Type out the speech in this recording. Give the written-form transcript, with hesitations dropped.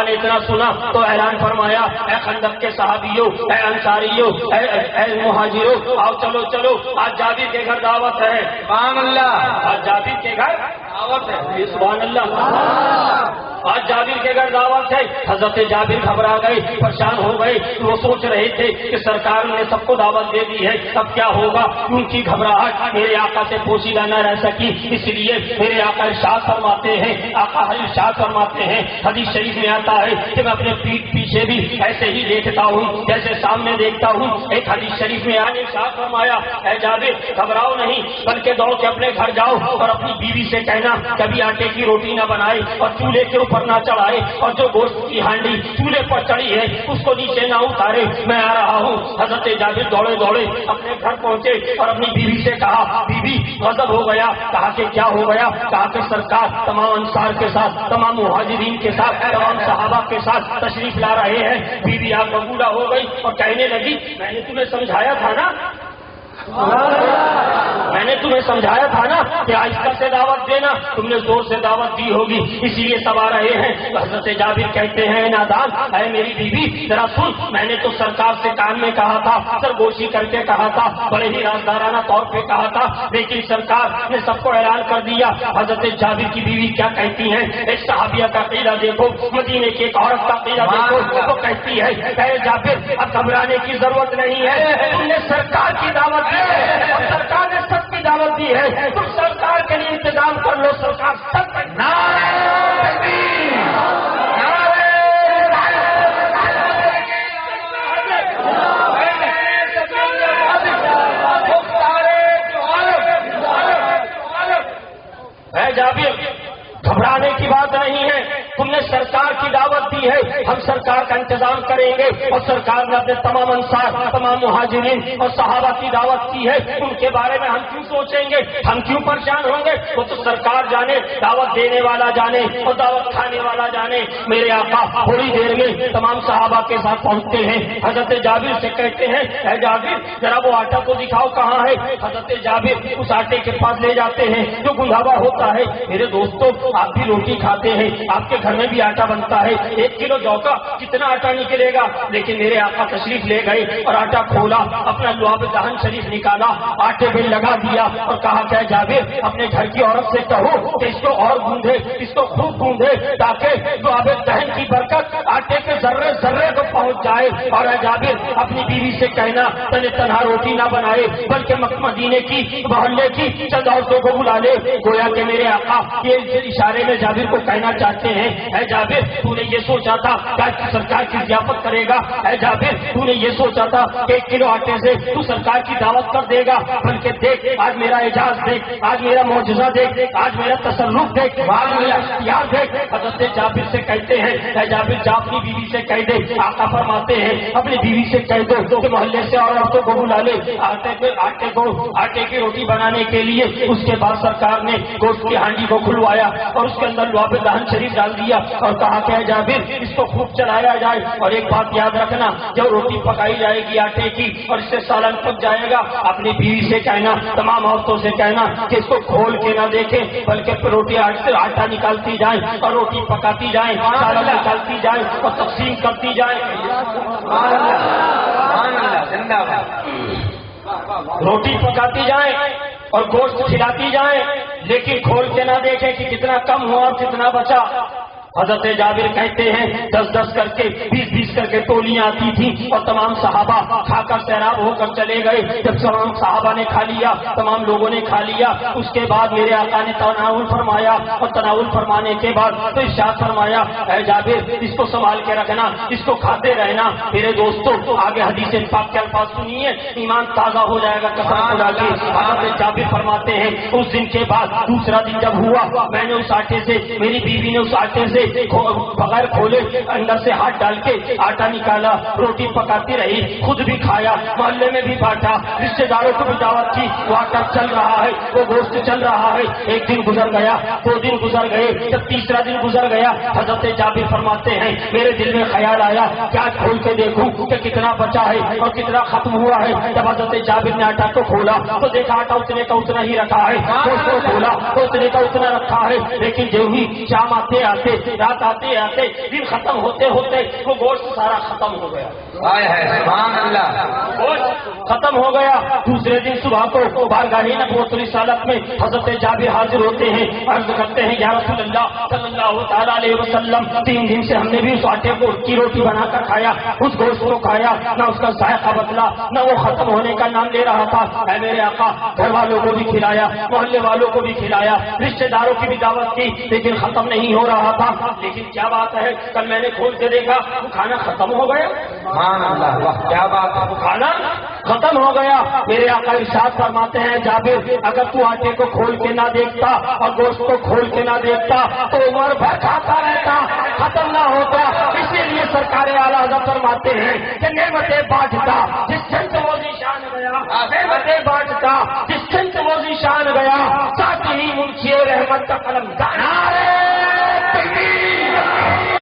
نے اتنا سنا تو اعلان فرمایا اے خندق کے صحابیوں، اے انصاریوں، اے مہاجروں، آؤ چلو چلو، آج جابر کے گھر دعوت ہے۔ سبحان اللہ، آج جابر کے گھر دعوت ہے۔ سبحان اللہ، آج جابر کے گھر دعوت ہے۔ حضرت جابر گھبرا گئے، پریشان ہو گئے، وہ سوچ رہے تھے کہ سرکار نے سب کو دعوت دے دی ہے، اب کیا ہوگا؟ ان کی گھبراہٹ میرے آقا سے پوشیدہ نہ رہ سکی، اس لیے میرے آقا ارشاد فرماتے ہیں، آقا ارشاد فرماتے ہیں، حدیث شریف میں آتا ہے کہ میں اپنے پیٹھ پیچھے بھی ایسے ہی دیکھتا ہوں جیسے سامنے دیکھتا ہوں۔ ایک حدیث شریف میں آنے ارشاد فرمایا اے جابر گھبراؤ نہیں، بلکہ دوڑ کے اپنے گھر جاؤ اور اپنی بیوی سے کہنا کبھی آٹے کی روٹی نہ بنائے اور چولہے کے اوپر نہ چڑھائے، اور جو گوشت کی ہانڈی چولہے پر چڑھی ہے اس کو نیچے نہ اتارے، میں آ رہا ہوں۔ حضرت جابر دوڑے دوڑے اپنے گھر پہنچے اور اپنی بیوی سے کہا بیوی غضب ہو گیا۔ کہا کہ کیا ہو گیا؟ کہا کہ سرکار تمام انصار کے ساتھ، تمام مہاجرین کے ساتھ، تمام صحابہ کے ساتھ تشریف لا رہے ہیں۔ بیوی آپ بگولا ہو گئی اور کہنے لگی میں نے تمہیں سمجھایا تھا نا، میں نے تمہیں سمجھایا تھا نا کہ آہستہ سے دعوت دینا، تم نے زور سے دعوت دی ہوگی اسی لیے سب آ رہے ہیں۔ حضرت جابر کہتے ہیں نادان، اے میری بیوی ذرا سن، میں نے تو سرکار سے کان میں کہا تھا، سرگوشی کر کے کہا تھا، بڑے ہی رازدارانہ طور پہ کہا تھا، لیکن سرکار نے سب کو اعلان کر دیا۔ حضرت جابر کی بیوی کیا کہتی ہیں؟ ایک صحابیہ کا قیدہ دیکھو، مدینے کی ایک عورت کا قیدہ دیکھو، وہ کہتی ہے اے جابر اب گھبرانے کی ضرورت نہیں ہے، تم نے سرکار کی دعوت دی ہے اور سرکار نے سب کی دعوت دی ہے، تم سرکار کے لیے انتظام کر لو، سرکار سب جابر گھبرانے کی بات نہیں ہے، تم نے سرکار کی دعوت دی ہے، ہم سرکار کا انتظام کریں گے، اور سرکار نے اپنے تمام انصار، تمام مہاجرین اور صحابہ کی دعوت کی ہے، ان کے بارے میں ہم کیوں سوچیں گے، ہم کیوں پریشان ہوں گے؟ وہ تو سرکار جانے، دعوت دینے والا جانے اور دعوت کھانے والا جانے۔ میرے آقا تھوڑی دیر میں تمام صحابہ کے ساتھ پہنچتے ہیں، حضرت جابر سے کہتے ہیں اے جابر ذرا وہ آٹا کو دکھاؤ کہاں ہے۔ حضرت جابر اس آٹے کے پاس لے جاتے ہیں جو گندھا ہوا ہوتا ہے۔ میرے دوستوں آپ بھی روٹی کھاتے ہیں، آپ کے گھر میں بھی آٹا بنتا ہے، 1 کلو جو کا کتنا آٹا نکلے گا؟ لیکن میرے آقا تشریف لے گئے اور آٹا کھولا، اپنا لعاب دہن شریف نکالا، آٹے میں لگا دیا اور کہا کہ جابر اپنے گھر کی عورت سے کہو کہ اس کو اور گوندھے، اس کو خوب گوندھے تاکہ لعاب دہن کی برکت آٹے کے ذرے ذرے کو پہنچ جائے۔ اور اے جابر اپنی بیوی سے کہنا تنہا روٹی نہ بنائے بلکہ مدینے کی محلے کی چند عورتوں کو بلا لے۔ گویا کہ میرے آقا یہ اشارے میں جابر کو کہنا چاہتے ہیں اے جابر تو نے یہ سوچا تھا کہ سرکار کی ضیافت کرے گا، اے جابر تو نے یہ سوچا تھا کہ 1 کلو آٹے سے تو سرکار کی دعوت کر دے گا، بلکہ دیکھ آج میرا اعجاز دیکھ، آج میرا معجزہ دیکھ، آج میرا تصرف دیکھ، آج میرا اختیار دیکھ۔ حضرت جابر سے کہتے ہیں اے جابر جا اپنی بیوی سے کہہ دے، آقا فرماتے ہیں اپنی بیوی سے کہہ دو کہ محلے سے اور عورتوں کو بلا لے آٹے کی روٹی بنانے کے لیے۔ اس کے بعد سرکار نے گوشت کی ہانڈی کو کھلوایا اور اس کے اندر لعاب دہن شریف ڈال دیا اور کہا کہ جابر اس کو خوب چلایا جائے، اور ایک بات یاد رکھنا جب روٹی پکائی جائے گی آٹے کی اور اس سے سالن پک جائے گا، اپنی بیوی سے کہنا، تمام عورتوں سے کہنا کہ اس کو کھول کے نہ دیکھیں بلکہ روٹی آٹا نکالتی جائیں اور روٹی پکاتی جائیں، سالن نکالتی جائیں اور تقسیم کرتی جائیں۔ روٹی پکاتی جائیں اور گوشت کھلاتی جائیں، لیکن کھول کے نہ دیکھیں کہ کتنا کم ہوا اور کتنا بچا۔ حضرت جابر کہتے ہیں 10-10 کر کے 20-20 کر کے ٹولیاں آتی تھیں اور تمام صحابہ کھا کر سیراب ہو کر چلے گئے۔ جب تمام صحابہ نے کھا لیا، تمام لوگوں نے کھا لیا، اس کے بعد میرے آقا نے تناول فرمایا اور تناول فرمانے کے بعد تو ارشاد فرمایا اے جابر اس کو سنبھال کے رکھنا، اس کو کھاتے رہنا۔ میرے دوستوں آگے حدیث پاک کے الفاظ سنیے، ایمان تازہ ہو جائے گا قسم خدا کی۔ حضرت جابر فرماتے ہیں اس دن کے بعد دوسرا دن جب ہوا، میں نے اس آٹے سے، میری بیوی نے اس آٹے سے بغیر کھولے اندر سے ہاتھ ڈال کے آٹا نکالا ڈالا, روٹی پکاتی رہی, خود بھی کھایا, محلے میں بھی بانٹا, رشتے داروں کو بھی دعوت کی, واٹر چل رہا ہے, وہ گوشت چل رہا ہے. ایک دن گزر گیا, 2 دن گزر گئے, جب تیسرا دن گزر گیا, حضرت جابر فرماتے ہیں میرے دل میں خیال آیا کیا کھول کے دیکھوں کہ کتنا بچا ہے اور کتنا ختم ہوا ہے. جب حضرت جابر نے آٹا کو کھولا تو دیکھا آٹا اتنے کا اتنا ہی رکھا ہے, گوشت کو کھولا تو اتنے کا اتنا رکھا ہے. لیکن جو ہی شام آتے آتے, رات آتے آتے, دن ختم ہوتے ہوتے وہ گوشت سارا ختم ہو گیا. سبحان اللہ. گوشت ختم ہو گیا. دوسرے دن صبح کو بارگاہ نبوت رسالت میں حضرت جابر حاضر ہوتے ہیں, عرض کرتے ہیں یا رسول اللہ صلی اللہ تعالیٰ علیہ وسلم 3 دن سے ہم نے بھی اس آٹے کی روٹی بنا کر کھایا, اس گوشت کو کھایا, نہ اس کا ذائقہ بدلا, نہ وہ ختم ہونے کا نام لے رہا تھا. اے میرے آقا, گھر والوں کو بھی کھلایا, محلے والوں کو بھی کھلایا, رشتے داروں کی بھی دعوت کی, لیکن ختم نہیں ہو رہا تھا. لیکن کیا بات ہے, کل میں نے کھول کے دیکھا وہ کھانا ختم ہو گیا. سبحان اللہ, واہ کیا بات ہے. وہ کھانا ختم ہو گیا. میرے آقا ارشاد فرماتے ہیں جابر اگر تو آٹے کو کھول کے نہ دیکھتا اور گوشت کو کھول کے نہ دیکھتا تو عمر بھر کھاتا رہتا, ختم نہ ہوتا. اسی لیے سرکار اعلیٰ حضرت فرماتے ہیں کہ نعمتیں بانٹتا جس سمت وہ ذیشان گیا, نعمتیں بانٹتا جس سمت وہ ذیشان گیا, ساتھ ہی منشی رحمت کا قلم.